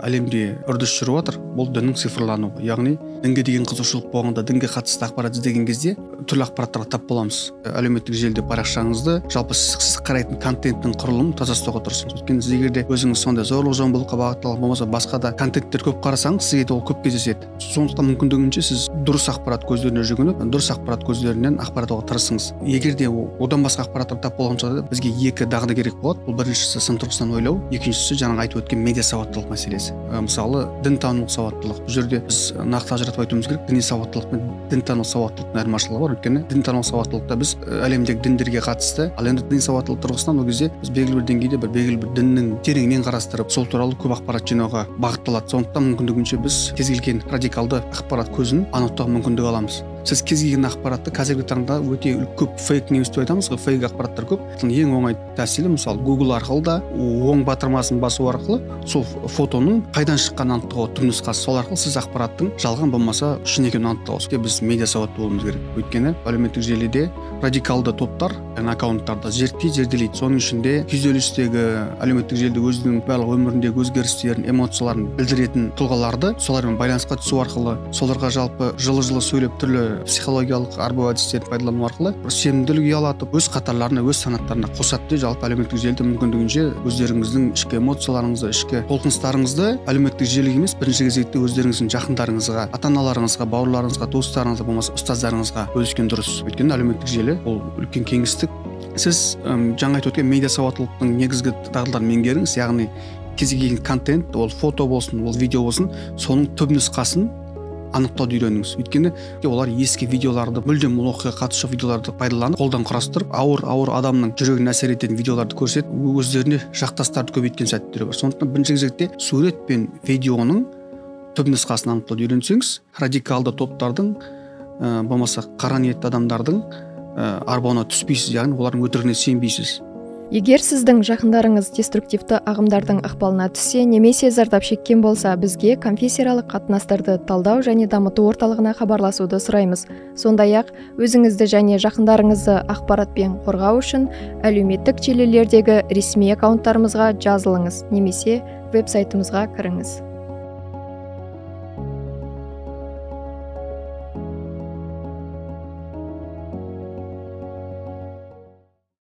әлемде үрдіс жүріп жатыр, бұл діннің цифрлануы. Яғни дінге деген қызығушылық болғанда, дінге қатысты ақпарат іздеген кезде түрлі ақпараттарға тап боламыз. Әлеуметтік желіде парақшаңызды жалпы сіз қарайтын контенттің құрылымын таза ұстауға тырысыңыз. Өйткені сіз егер де өзіңіз сондай зорлық-зомбылыққа бағытталған болмаса, басқа да контенттер көп қарасаңыз, сізге де ол көп кездеседі. Сондықтан мүмкіндігінше сіз дұрыс ақпарат көздеріне жүгініп, дұрыс ақпарат көздерінен ақпарат алуға тырысыңыз. Егер де одан басқа ақпараттар тап болған жағдайда бізге екі дағды керек болады. Бұл біріншісі сын тұрғысынан ойлау, екіншісі жаңағы айтып өткен медиа сауаттылық мәселесі. Мысалы, дінтанушылық сауаттылық. Бұл жерде біз нақты ажыратып айтуымыз керек. Діни сауаттылық пен дінтану сауаттылықтың айырмашылығы бар. Өйткені дінтану сауаттылықта біз әлемдегі діндерге қатысты, ал енді діни сауаттылық тұрғысынан ол кезде біз белгілі бір деңгейде белгілі бір діннің тереңінен қарастырып, сол туралы көп ақпарат жинауға бағытталады. Сондықтан мүмкіндігінше біз кез келген радикалды ақпарат көзін анықтауға мүмкіндік аламыз. Сіз кез келген ақпаратты қазіргі таңда өте көп фейк ньюс деп айтамыз ғой, фейк ақпараттар көп. Ең оңай тәсілі мысалы Google арқылы да оң батырмасын басу арқылы сол фотоның қайдан шыққанын анықтауға түпнұсқасы, сол арқылы сіз ақпараттың жалған болмаса шын екенін анықтауға. Біз медиа сауатты болуымыз керек. Өйткені әлеуметтік желіде радикалды топтар, аккаунттарды зерделейді. Соның ішінде күйзелістегі әлеуметтік желіде өзінің барлық өміріндегі өзгерістерін, эмоцияларын білдіретін тұлғаларды солармен байланысқа түсу арқылы, соларға жалпы жылы сөйлеп түрлі психологиялық арбау әдістерін пайдалану арқылы бір сенімділік ұялатып, өз қатарларына, өз санаттарына қосады. Жалпы әлеуметтік желіде мүмкіндігінше өздеріңіздің ішкі эмоцияларыңызды, ішкі толқыныстарыңызды әлеуметтік желіге емес, бірінші кезекте өздеріңіздің жақындарыңызға, ата-аналарыңызға, бауырларыңызға, достарыңызға, болмаса ұстаздарыңызға бөліскен дұрыс. Өйткені әлеуметтік желі ол үлкен кеңістік. Сіз жаңа айтып өткен медиа сауаттылықтың негізгі дағдыларын меңгеріңіз, яғни кез келген контент, ол фото болсын, ол видео болсын, соның түпнұсқасын анықтауды үйреніңіз. Өйткені олар ескі видеоларды, мүлдем оқиғаға қатысушы видеоларды пайдаланып, қолдан құрастырып, ауыр адамның жүрегіне әсер ететін видеоларды көрсетіп, өздеріне жақтастарды көбейткен сәттері бар. Сондықтан бірінші кезекте сурет пен видеоның түпнұсқасын анықтауды үйренсеңіз, радикалды топтардың, болмаса қара ниетті адамдардың арбауына түспейсіз, яғни олардың өтірігіне сенбейсіз. Егер сіздің жақындарыңыз деструктивті ағымдардың ықпалына түссе, немесе зардап шеккен болса, бізге конфессияаралық қатынастарды талдау және дамыту орталығына хабарласуды сұраймыз. Сондай-ақ, өзіңізді және жақындарыңызды ақпаратпен қорғау үшін әлеуметтік желілердегі ресми аккаунттарымызға жазылыңыз немесе веб-сайтымызға кіріңіз.